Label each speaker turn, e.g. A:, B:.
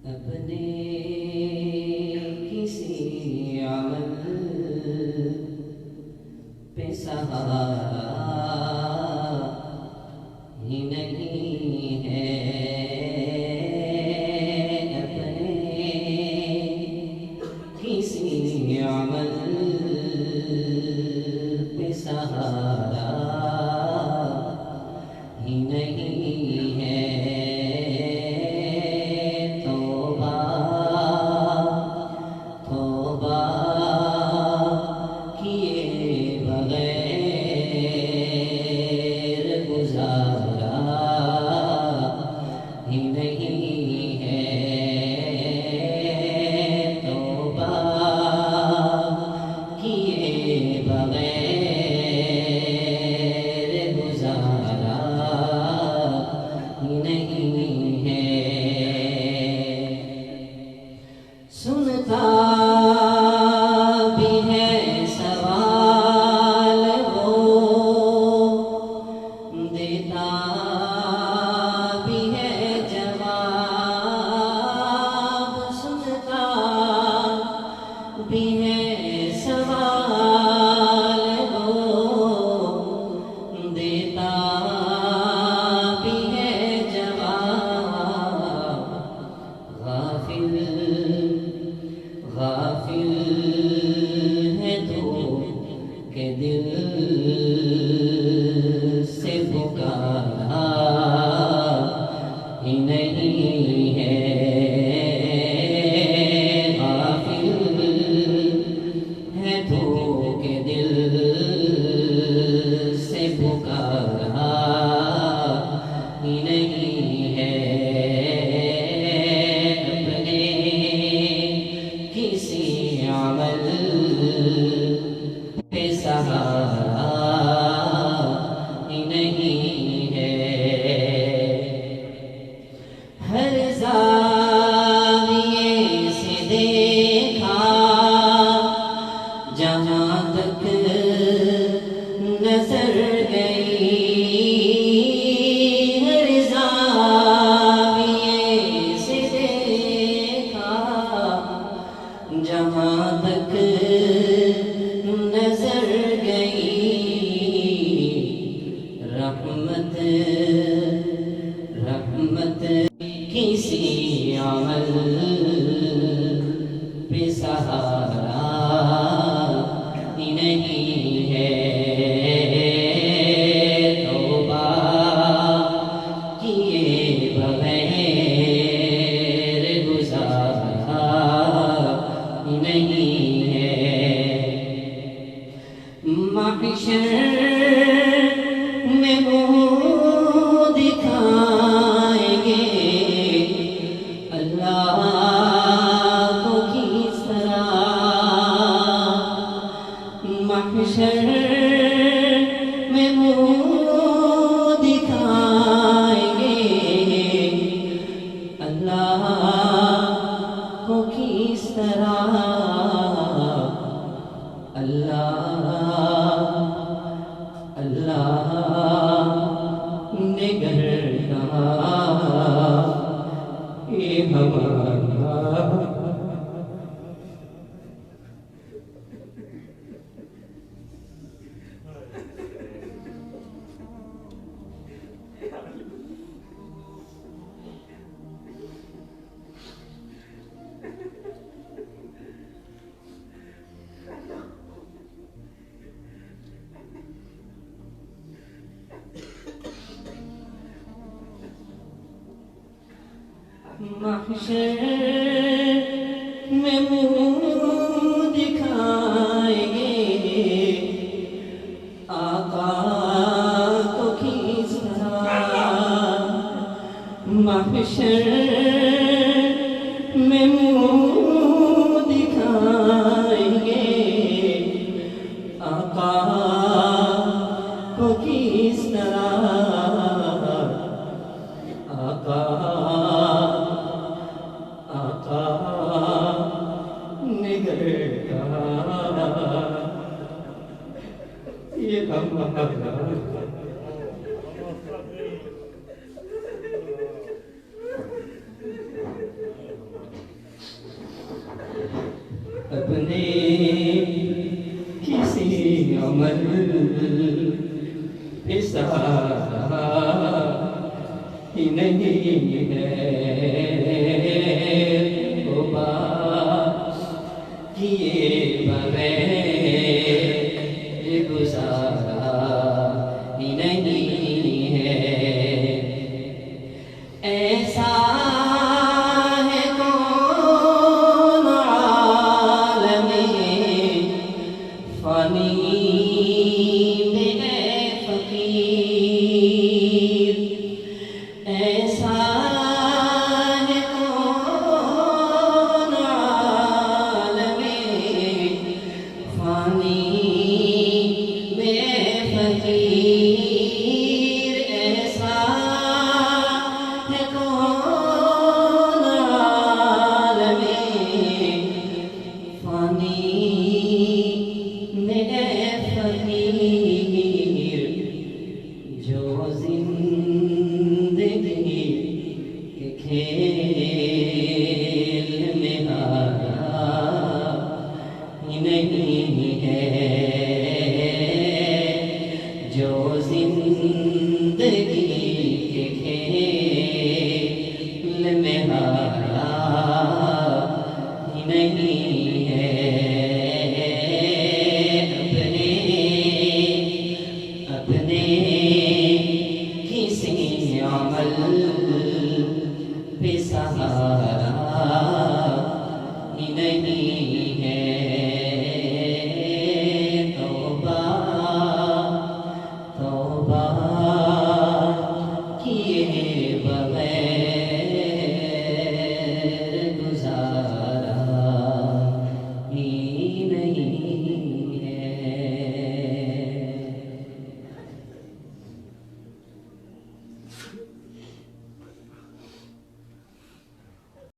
A: اپنے کسی عمل پہ سہارا ہی نہیں ہے، اپنے کسی عمل پہ سہارا ہی نہیں ہے۔ سنتا بھی ہے سوال وہ، دیتا بھی ہے جواب، سنتا بھی ہے سوال وہ، دیتا بھی ہے جواب۔ غافل غافل ہے تو کہ دل سے پکارا ہی نہیں ہے، غافل ہے تو کہ دل سے پکارا ہی نہیں ہے، کسی عمل پہ سہارا ہی نہیں ہے۔ ہر زاویے سے دیکھا جہاں تک نظر گئی، ہر زاویے سے دیکھا جہاں تک نظر گئی، رحمت رحمت کسی عمل پہ سہارا ہی نہیں ہے، توبہ کیے بغیر گزارا نہیں ہے۔ محشر میں وہ دکھائیں گے اللہ کو کس طرح، محشر میں وہ دکھائیں گے اللہ کو کس طرح، اللہ اللہ نگہباں یہ ہمارا۔ محشر میں منہ دکھائیں گے آقا کو کس طرح، محشر میں منہ دکھائیں گے آقا کو کس طرح، آقا یہ ہمارا۔ نہیں ہے بات کیے بغیر گزارا ہی نہیں ہے ایسا ہے کون عالم فانی میں اے فقیر ایسا ہے کون عالم فانی میں اے فقیر ایسا ہے کون عالم فانی میں اے فقیر جو زندگی کے کھیل